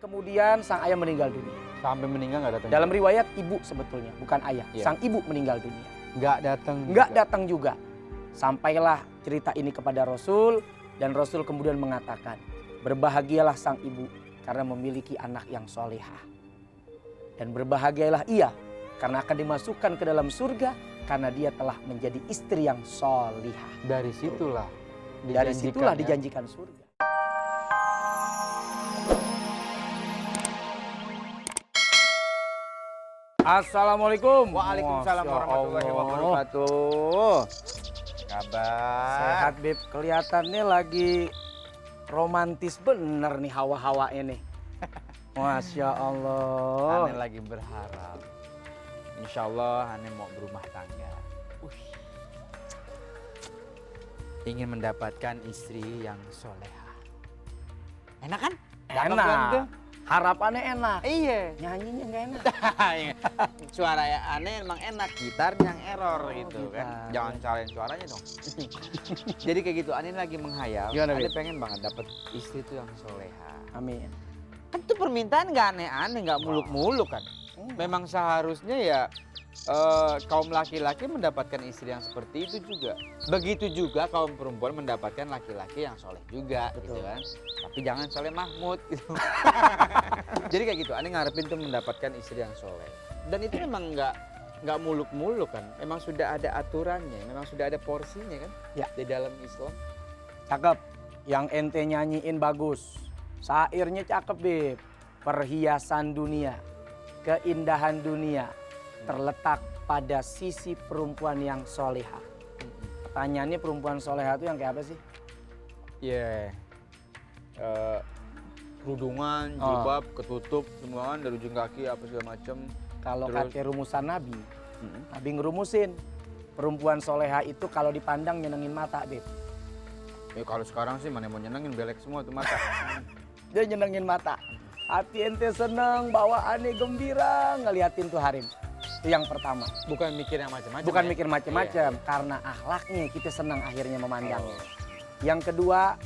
kemudian sang ayah meninggal dunia. Sampai meninggal nggak datang. Dalam riwayat ibu sebetulnya, bukan ayah. Iya. Sang ibu meninggal dunia. Nggak datang. Nggak datang juga. Sampailah cerita ini kepada Rasul dan Rasul kemudian mengatakan, berbahagialah sang ibu karena memiliki anak yang solehah. Dan berbahagialah ia karena akan dimasukkan ke dalam surga karena dia telah menjadi istri yang solihah. Dari situlah. Dari situlah ya. dijanjikan surga. Assalamualaikum. Waalaikumsalam Masya warahmatullahi Allah. wabarakatuh. Kabar. Sehat Beb, kelihatannya lagi romantis bener nih hawa-hawa ini. Masya Allah. Ane lagi berharap. Insya Allah Ane mau berumah tangga. Ingin mendapatkan istri yang soleha. Enak kan? Cakep kan tuh? Enak. Harapannya enak. Iya. Nyanyinya nggak enak. Suara Ane emang enak, gitarnya yang error gitu gitar. kan. Jangan salahin suaranya dong. Jadi kayak gitu, Ane lagi menghayal. Gimana, Ane Beb? pengen banget dapet istri tuh yang soleha. Amin. Kan itu permintaan nggak aneh-aneh, nggak muluk-muluk kan. Memang seharusnya ya kaum laki-laki mendapatkan istri yang seperti itu juga. Begitu juga kaum perempuan mendapatkan laki-laki yang soleh juga. Betul. Gitu kan. Tapi jangan soleh Mahmud gitu. Jadi kayak gitu, Ane ngarepin tuh mendapatkan istri yang soleh. Dan itu memang nggak muluk-muluk kan. Memang sudah ada aturannya, memang sudah ada porsinya kan. Ya. Di dalam Islam. Cakep. Yang ente nyanyiin bagus. Syairnya cakep Beb. Perhiasan dunia, keindahan dunia terletak pada sisi perempuan yang soleha. Pertanyaannya perempuan soleha itu yang kayak apa sih? Iya. Kerudungan, jilbab, ketutup, semua kan dari ujung kaki apa segala macem. Kalau Terus? kata rumusan Nabi, Nabi ngerumusin perempuan soleha itu kalau dipandang nyenengin mata, Beb. Ya kalau sekarang sih mana mau nyenengin, belek semua tuh mata. Dia nyenengin mata. Hati ente seneng, bawaannya gembira, ngeliatin tuh harim. Itu yang pertama. Bukan mikir yang macam-macam. Bukan ya? mikir macem-macem, Iya. karena akhlaknya kita senang akhirnya memandang. Oh. Yang kedua,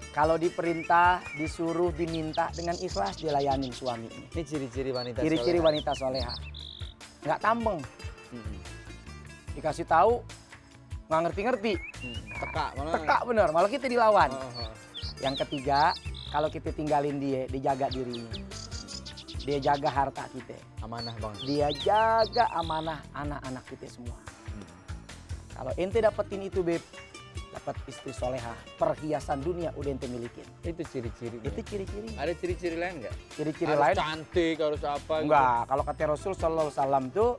kalau diperintah, disuruh, diminta dengan ikhlas dilayanin suaminya. Ini ciri-ciri wanita. Ciri-ciri soleha. wanita soleha. Nggak tambeng, Mm-mm. dikasih tahu nggak ngerti-ngerti. Teka, malah. Teka bener, malah kita dilawan. Oh. Yang ketiga, kalau kita tinggalin dia, dijaga dirinya. Dia jaga harta kita. Amanah banget. Dia jaga amanah anak-anak kita semua. Kalau ente dapetin itu Beb, dapat istri soleha, perhiasan dunia udah ente milikin. Itu ciri-ciri. Itu ciri-ciri. Ada ciri-ciri lain nggak? Ciri-ciri Harus lain. cantik, harus apa? Enggak, kalau kata Rasul Sallallahu Alaihi Wasallam tuh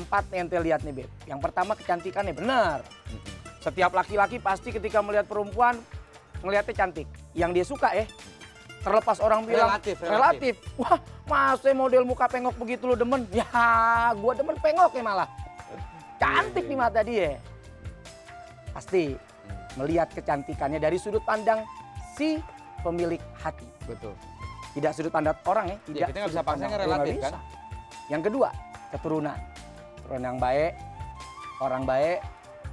4 yang ente lihat nih Beb. Yang pertama kecantikannya benar. Gitu. Setiap laki-laki pasti ketika melihat perempuan ngelihatnya cantik. Yang dia suka terlepas orang bilang Relatif. Wah, masa model muka pengok begitu lo demen? Ya, gua demen pengok malah. Cantik di mata dia. Pasti melihat kecantikannya dari sudut pandang si pemilik hati. Betul. Tidak sudut pandang orang Ya, tidak. kita nggak bisa sudut paksa, pandang. kan Ya, relatif, nggak bisa. kan? Yang kedua, keturunan. Keturunan yang baik, orang baik,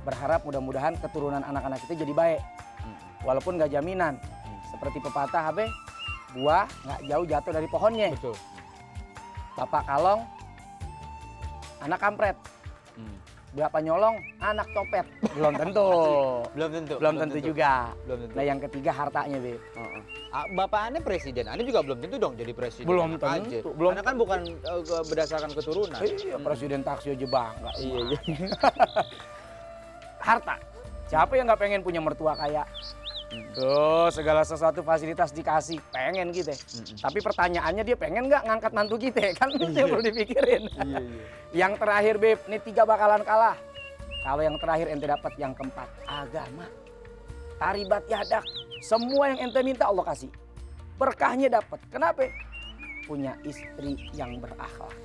berharap mudah-mudahan keturunan anak-anak kita jadi baik. Walaupun nggak jaminan. Seperti pepatah buah nggak jauh jatuh dari pohonnya. Betul. Bapak kalong, anak kampret. Bapak nyolong, anak copet. Belum tentu. Belum tentu. Belum tentu juga. Belum tentu. Nah yang ketiga hartanya, Beb. Bapak Ane presiden, Ane juga belum tentu dong jadi presiden. Belum Enak tentu, aja. belum Karena kan bukan berdasarkan keturunan. Iya, presiden taksi aja bangga. Iya, iya. Harta. Siapa yang nggak pengen punya mertua kaya? Tuh, segala sesuatu fasilitas dikasih, pengen gitu. Tapi pertanyaannya dia pengen nggak ngangkat mantu kita? Kan itu yang perlu dipikirin. Iya, iya. Yang terakhir, Beb, ini 3 bakalan kalah. Kalau yang terakhir ente dapat yang keempat, agama. Taribat yadak, semua yang ente minta Allah kasih. Berkahnya dapat. Kenapa? Punya istri yang berakhlak.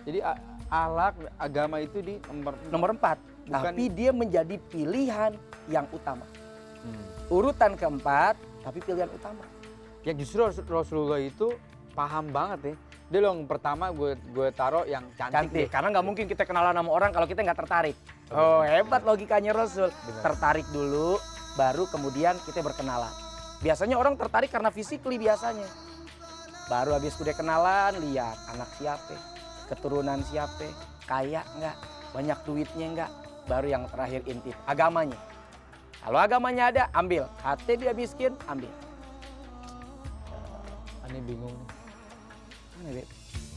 Jadi akhlak agama itu di Nomor 4, Bukan- tapi dia menjadi pilihan yang utama. Urutan keempat, tapi pilihan utama. Yang justru Rasulullah itu paham banget ya. Dia yang pertama gue taruh yang cantik. Cantik, karena nggak mungkin kita kenalan sama orang kalau kita nggak tertarik. Oh, hebat logikanya Rasul. Benar. Tertarik dulu, baru kemudian kita berkenalan. Biasanya orang tertarik karena physically biasanya. Baru habis udah kenalan, lihat anak siapa, keturunan siapa, kaya enggak, banyak duitnya enggak. Baru yang terakhir intip, agamanya. Kalau agamanya ada, ambil. Hati dia miskin, ambil. Aneh bingung nih. Aneh, Beb.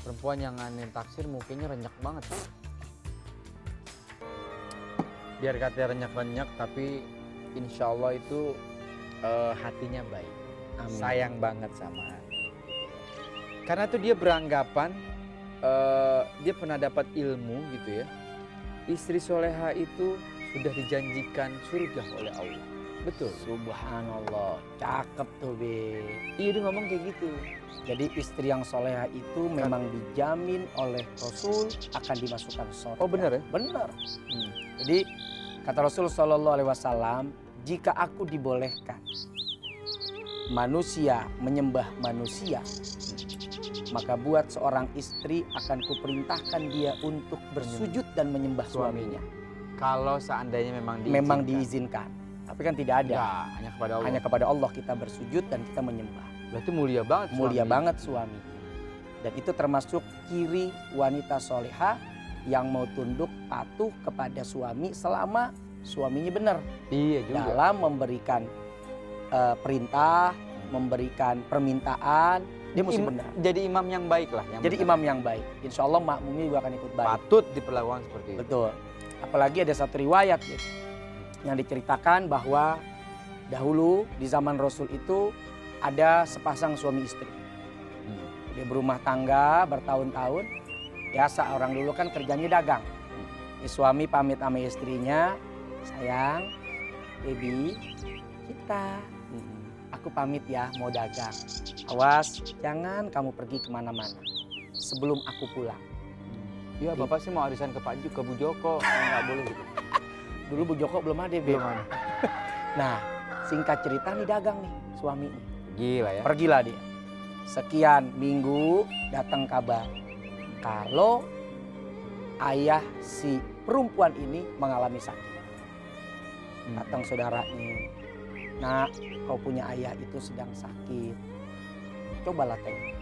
Perempuan yang aneh taksir mukanya renyak banget. Biar katanya renyak-renyak tapi insya Allah itu hatinya baik. Amin. Sayang banget sama aneh. Karena tuh dia beranggapan dia pernah dapat ilmu gitu ya. Istri soleha itu sudah dijanjikan surga oleh Allah. Betul. Subhanallah, cakep tuh, Beb. Iya dia ngomong kayak gitu. Jadi istri yang soleha itu memang dijamin oleh Rasul akan dimasukkan surga. Oh benar ya? Benar. Jadi kata Rasul Shallallahu Alaihi Wasallam, jika aku dibolehkan manusia menyembah manusia, maka buat seorang istri akan kuperintahkan dia untuk bersujud dan menyembah suaminya. Kalau seandainya Memang diizinkan. Tapi kan tidak ada. Ya, hanya kepada Allah. Hanya kepada Allah kita bersujud dan kita menyembah. Berarti mulia banget. Mulia suami. banget suami. Dan itu termasuk ciri wanita soleha yang mau tunduk patuh kepada suami selama suaminya benar. Iya juga. Dalam memberikan perintah, memberikan permintaan, dia mesti benar. Jadi imam yang baik lah. Jadi imam yang baik. Insya Allah makmumnya juga akan ikut baik. Patut diperlakukan seperti itu. Betul. Apalagi ada satu riwayat gitu, yang diceritakan bahwa dahulu di zaman Rasul itu ada sepasang suami istri. Dia berumah tangga bertahun-tahun. Biasa orang dulu kan kerjanya dagang. Suami pamit sama istrinya, sayang, baby, kita. Aku pamit ya mau dagang. Awas jangan kamu pergi kemana-mana sebelum aku pulang. Iya bapak sih mau arisan ke Bu Joko. Nggak boleh gitu. Dulu Bu Joko belum ada, Beb. Belum ada. Nah singkat cerita nih dagang nih suaminya. Gila ya. Pergilah dia. Sekian minggu datang kabar. Kalau ayah si perempuan ini mengalami sakit. Datang saudaranya. Nak, kau punya ayah itu sedang sakit. Cobalah tengok.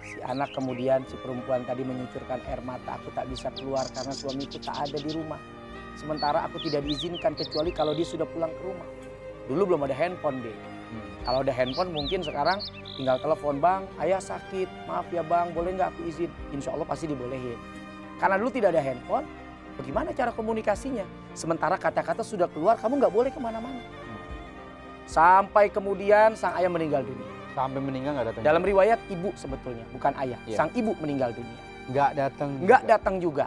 Si anak kemudian si perempuan tadi menyucurkan air mata. Aku tak bisa keluar karena suamiku tak ada di rumah. Sementara aku tidak diizinkan kecuali kalau dia sudah pulang ke rumah. Dulu belum ada handphone deh. Kalau ada handphone mungkin sekarang tinggal telepon, bang, ayah sakit, maaf ya bang, boleh nggak aku izin? Insya Allah pasti dibolehin. Karena dulu tidak ada handphone, bagaimana cara komunikasinya? Sementara kata-kata sudah keluar, kamu nggak boleh kemana-mana. Sampai kemudian sang ayah meninggal dunia. Sampai meninggal nggak datang. Dalam riwayat ibu sebetulnya, bukan ayah. Iya. Sang ibu meninggal dunia. Nggak datang. Nggak datang juga.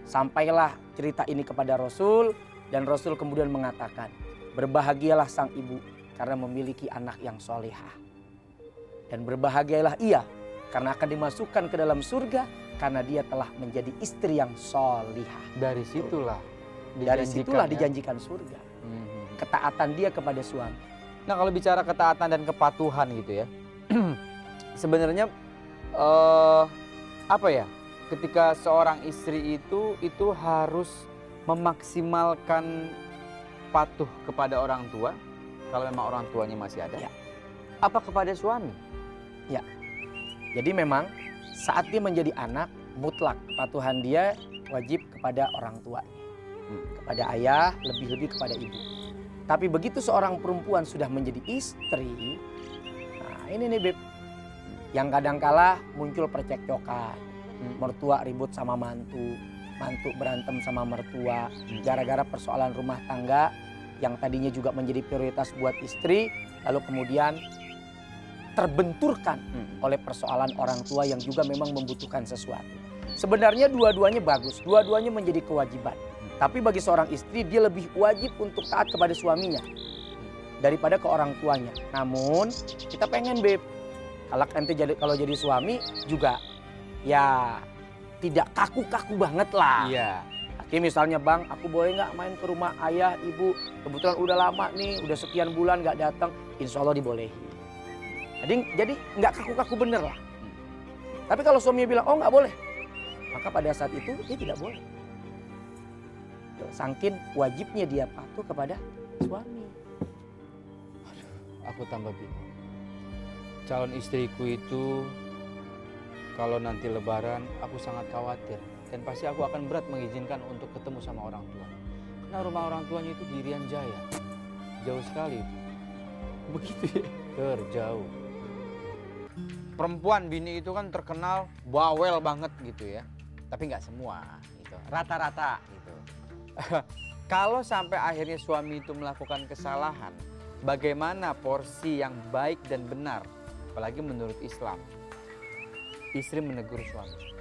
Sampailah cerita ini kepada Rasul dan Rasul kemudian mengatakan, berbahagialah sang ibu karena memiliki anak yang solehah. Dan berbahagialah ia karena akan dimasukkan ke dalam surga karena dia telah menjadi istri yang solehah. Dari situlah. Dari situlah ya. dijanjikan surga. Ketaatan dia kepada suami. Nah kalau bicara ketaatan dan kepatuhan gitu ya. Sebenarnya apa ya? Ketika seorang istri itu harus memaksimalkan patuh kepada orang tua. Kalau memang orang tuanya masih ada. Ya. Apa kepada suami? Ya. Jadi memang saat dia menjadi anak, mutlak kepatuhan dia wajib kepada orang tuanya. Kepada ayah, lebih-lebih kepada ibu. Tapi begitu seorang perempuan sudah menjadi istri, nah ini nih Beb, yang kadangkala muncul percekcokan. Mertua ribut sama mantu, mantu berantem sama mertua, gara-gara persoalan rumah tangga yang tadinya juga menjadi prioritas buat istri, lalu kemudian terbenturkan oleh persoalan orang tua yang juga memang membutuhkan sesuatu. Sebenarnya dua-duanya bagus, dua-duanya menjadi kewajiban. Tapi bagi seorang istri dia lebih wajib untuk taat kepada suaminya daripada ke orang tuanya. Namun kita pengen Beb, kalau jadi suami juga ya tidak kaku-kaku banget lah. Iya. Oke misalnya bang, aku boleh nggak main ke rumah ayah, ibu? Kebetulan udah lama nih, udah sekian bulan nggak datang. Insya Allah dibolehin. Jadi nggak kaku-kaku bener lah. Tapi kalau suaminya bilang, oh nggak boleh, maka pada saat itu dia tidak boleh. Sangkin wajibnya dia patuh kepada suami. aku tambah bingung. Calon istriku itu kalau nanti lebaran aku sangat khawatir. Dan pasti aku akan berat mengizinkan untuk ketemu sama orang tua. Karena rumah orang tuanya itu di Irian Jaya. Jauh sekali itu. Begitu ya. Terjauh. Perempuan bini itu kan terkenal bawel banget gitu ya. Tapi nggak semua gitu. Rata-rata gitu. Kalau sampai akhirnya suami itu melakukan kesalahan, bagaimana porsi yang baik dan benar, apalagi menurut Islam, istri menegur suami.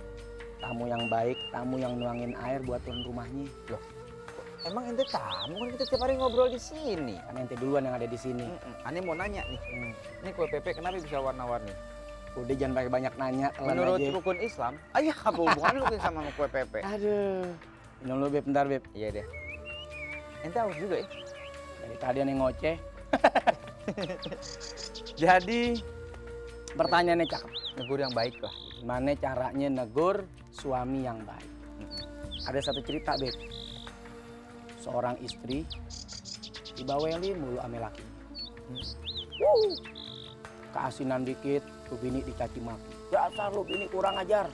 Tamu yang baik, tamu yang nuangin air buat tuan rumahnya. Loh, emang ente tamu kan kita tiap hari ngobrol di sini. Kan ente duluan yang ada di sini. Aneh mau nanya nih, ini kue pepe kenapa bisa warna-warni? Udah jangan pakai banyak nanya. telan Menurut aja. rukun Islam, ayah apa hubungannya rukun sama kue pepe? Aduh. Minum dulu Beb, bentar Beb. Iya deh. Ente haus juga ya? Dari tadi aneh ngoceh. Jadi pertanyaannya cakep. Negur yang baik lah. Gimana caranya negur suami yang baik? Ada satu cerita Beb. Seorang istri dibawelin mulu ame laki. Keasinan dikit, tuh bini dicaci maki. Dasar lu bini kurang ajar,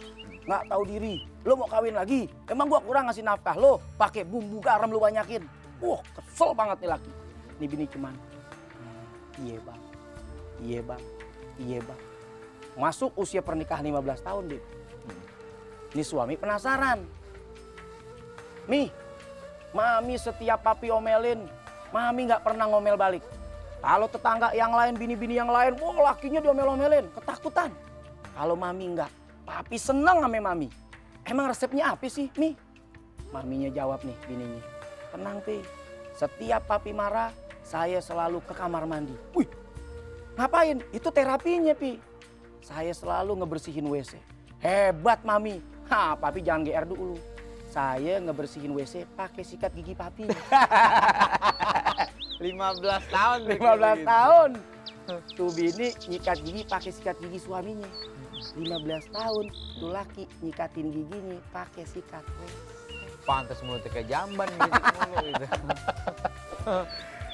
nggak tahu diri. Lo mau kawin lagi? Emang gua kurang ngasih nafkah lo? Pakai bumbu garam lu banyakin. Kesel banget nih laki. Nih bini cuman, iya bang, iya bang, iya bang. Masuk usia pernikahan 15 tahun deh. Ini suami penasaran. Mi, mami setiap papi omelin, mami nggak pernah ngomel balik. Kalau tetangga yang lain, bini-bini yang lain, lakinya diomel-omelin, ketakutan. Kalau mami nggak, papi seneng sama mami. Emang resepnya apa sih, Mi? Maminya jawab nih bininya. Tenang, Pi. Setiap papi marah, saya selalu ke kamar mandi. Wih, ngapain? Itu terapinya, Pi. Saya selalu ngebersihin WC. Hebat, Mami. Papi jangan GR dulu. Saya ngebersihin WC pakai sikat gigi papi. 15 tahun. 15 tahun. Tuh bini nyikat gigi pakai sikat gigi suaminya. 15 tahun tuh laki nyikatin giginya pakai sikat WC. Pantas mulutnya kayak jamban gitu.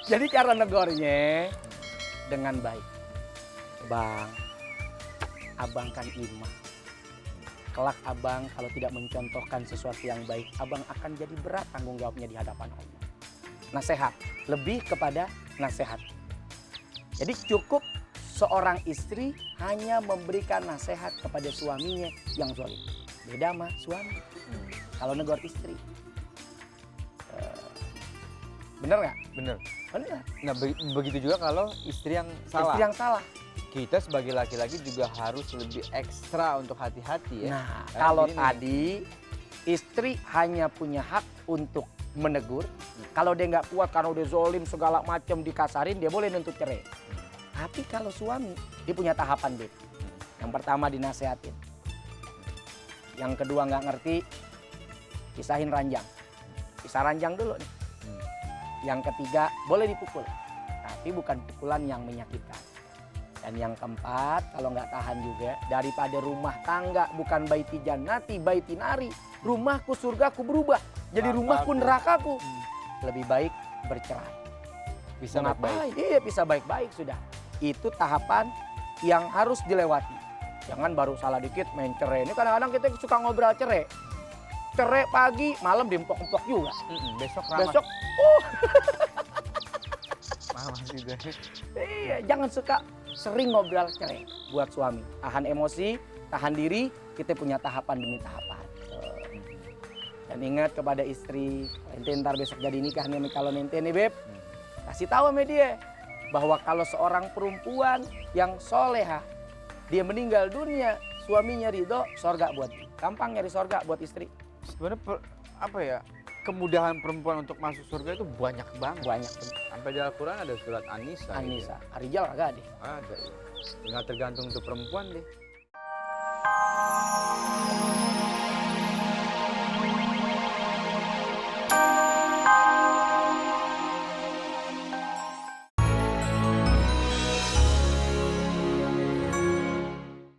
Jadi cara negornya dengan baik. Bang, abang kan imam. Kelak abang kalau tidak mencontohkan sesuatu yang baik, abang akan jadi berat tanggung jawabnya di hadapan Allah. Nasihat, lebih kepada nasihat. Jadi cukup seorang istri hanya memberikan nasihat kepada suaminya yang zalim. Beda sama suami. Kalau negor istri. Bener nggak? Bener. Bener. Nah begitu juga kalau istri yang salah. Istri yang salah. Kita sebagai laki-laki juga harus lebih ekstra untuk hati-hati ya. Nah, kalau tadi istri hanya punya hak untuk menegur. Kalau dia nggak kuat karena udah zolim segala macam dikasarin, dia boleh nuntut cerai. Tapi kalau suami, dia punya tahapan deh. Yang pertama dinasehatin. Yang kedua nggak ngerti, pisahin ranjang. Pisah ranjang dulu nih. Yang ketiga boleh dipukul, tapi bukan pukulan yang menyakitkan. Dan yang keempat, kalau nggak tahan juga, daripada rumah tangga bukan baiti jannati, baiti nari, rumahku surgaku berubah jadi rumahku nerakaku. Lebih baik bercerai. Bisa baik-baik. Iya, bisa baik-baik sudah. Itu tahapan yang harus dilewati. Jangan baru salah dikit main cerai. Ini kadang-kadang kita suka ngobrol cerai. Cerai pagi, malam diempok-empok juga. Besok ramah. Besok, iya, jangan suka sering ngobrol cerai buat suami. Tahan emosi, tahan diri, kita punya tahapan demi tahapan. Dan ingat kepada istri, ente ntar besok jadi nikah nih kalau ente nih Beb. Kasih tahu sama dia bahwa kalau seorang perempuan yang soleha, dia meninggal dunia, suaminya ridho, sorga buat dia. Gampang nyari sorga buat istri. Sebenarnya apa ya, kemudahan perempuan untuk masuk surga itu banyak banget. Banyak. Sampai di Al-Quran ada surat An-Nisa. An-Nisa. Arijal agak deh. Ada ya. Nggak tergantung untuk perempuan deh.